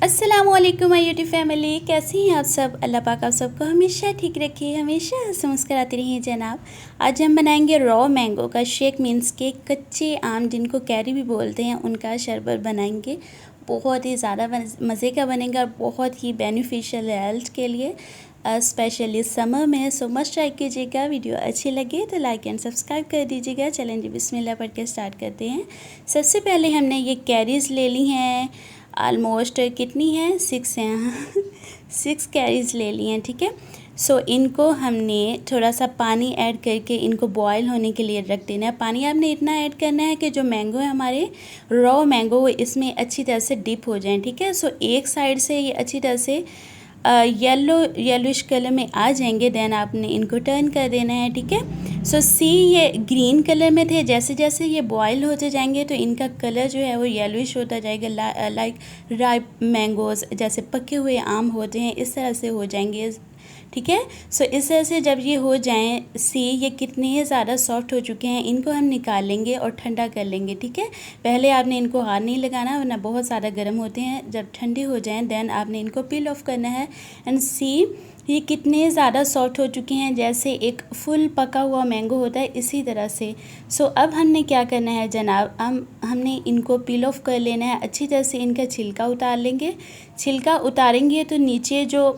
अस्सलामुअलैकुम my YouTube family, कैसी हैं आप सब। अल्लाह पाक आप सबको हमेशा ठीक रखिए, हमेशा हंस मुस्कुराते रहिए जनाब। आज हम बनाएंगे रॉ मैंगो का शेक, मीन्स के कच्चे आम जिनको कैरी भी बोलते हैं उनका शरबत बनाएंगे। बहुत ही ज़्यादा मज़े का बनेगा और बहुत ही बेनिफिशियल है हेल्थ के लिए, स्पेशली समर में। सो मस्ट ट्राई कीजिएगा। वीडियो अच्छी लगे तो लाइक एंड सब्सक्राइब कर दीजिएगा। चलेंगे बिस्मिल्लाह पढ़ के स्टार्ट करते हैं। सबसे पहले हमने ये कैरीज़ ले ली हैं, ऑलमोस्ट कितनी है 6 हैं 6 कैरीज़ ले ली हैं, ठीक है। सो इनको हमने थोड़ा सा पानी ऐड करके इनको बॉयल होने के लिए रख देना है। पानी आपने इतना ऐड करना है कि जो मैंगो है हमारे रॉ मैंगो वो इसमें अच्छी तरह से डिप हो जाएं, ठीक है। सो एक साइड से ये अच्छी तरह से येलोइश कलर में आ जाएंगे, देन आपने इनको टर्न कर देना है, ठीक है। सो ये ग्रीन कलर में थे, जैसे जैसे ये बॉयल होते जाएंगे तो इनका कलर जो है वो येलोइश होता जाएगा, लाइक राइप मैंगोज़, जैसे पके हुए आम होते हैं इस तरह से हो जाएंगे, ठीक है। सो इस तरह से जब ये हो जाएं, ये कितने ज़्यादा सॉफ्ट हो चुके हैं, इनको हम निकाल लेंगे और ठंडा कर लेंगे, ठीक है। पहले आपने इनको हाथ नहीं लगाना वरना बहुत ज़्यादा गर्म होते हैं। जब ठंडे हो जाएं देन आपने इनको पील ऑफ करना है। एंड ये कितने ज़्यादा सॉफ्ट हो चुके हैं, जैसे एक फुल पका हुआ मैंगो होता है इसी तरह से। सो अब हमने क्या करना है जनाब, हमने इनको पील ऑफ कर लेना है। अच्छी तरह से इनका छिलका उतार लेंगे। छिलका उतारेंगे तो नीचे जो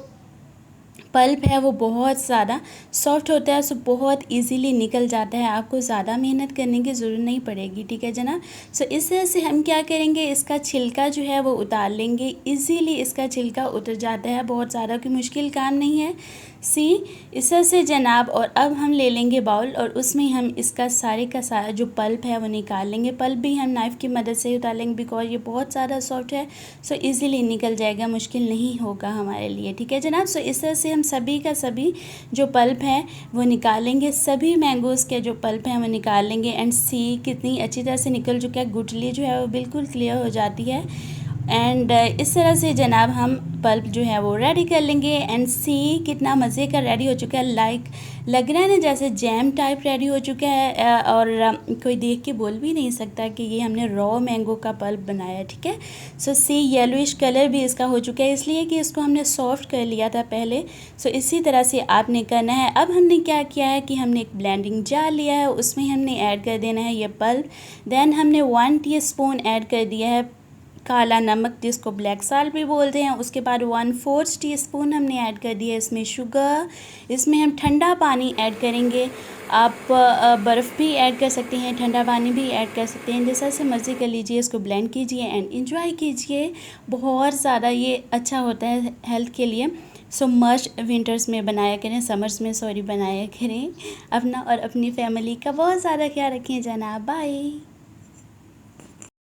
पल्प है वो बहुत ज़्यादा सॉफ्ट होता है, सो बहुत इजीली निकल जाता है। आपको ज़्यादा मेहनत करने की ज़रूरत नहीं पड़ेगी, ठीक है जनाब। सो इस तरह से हम क्या करेंगे, इसका छिलका जो है वो उतार लेंगे। इजीली इसका छिलका उतर जाता है, बहुत ज़्यादा कोई मुश्किल काम नहीं है। इस तरह से जनाब। और अब हम ले लेंगे बाउल और उसमें हम इसका सारे का सारा जो पल्प है वो निकाल लेंगे। पल्प भी हम नाइफ़ की मदद से उतार लेंगे, बिकॉज ये बहुत ज़्यादा सॉफ्ट है। सो इजीली निकल जाएगा, मुश्किल नहीं होगा हमारे लिए, ठीक है जनाब। सो इस तरह से हम सभी का सभी जो पल्प है वो निकालेंगे, सभी मैंगोज़ के जो पल्प हैं वो निकाल लेंगे। एंड कितनी अच्छी तरह से निकल चुका है, गुठली जो है वो बिल्कुल क्लियर हो जाती है। एंड इस तरह से जनाब हम पल्प जो है वो रेडी कर लेंगे। एंड कितना मज़े का रेडी हो चुका है, लाइक लग रहा है ना जैसे जैम टाइप रेडी हो चुका है। और कोई देख के बोल भी नहीं सकता कि ये हमने रॉ मैंगो का पल्प बनाया है, ठीक है। सो येलोइश कलर भी इसका हो चुका है, इसलिए कि इसको हमने सॉफ्ट कर लिया था पहले। सो इसी तरह से आपने करना है। अब हमने क्या किया है कि हमने एक ब्लेंडिंग जार लिया है, उसमें हमने ऐड कर देना है ये पल्प। देन हमने 1 टीस्पून ऐड कर दिया है काला नमक, जिसको ब्लैक साल्ट भी बोलते हैं। उसके बाद 1/4 टीस्पून हमने ऐड कर दिया इसमें शुगर। इसमें हम ठंडा पानी ऐड करेंगे। आप बर्फ़ भी ऐड कर सकते हैं, ठंडा पानी भी ऐड कर सकते हैं, जैसा से मर्ज़ी कर लीजिए। इसको ब्लेंड कीजिए एंड इंजॉय कीजिए। बहुत ज़्यादा ये अच्छा होता है हेल्थ के लिए। सो मस्ट विंटर्स में बनाया करें, समर्स में बनाया करें। अपना और अपनी फैमिली का बहुत ज़्यादा ख्याल रखें जनाब। बाय।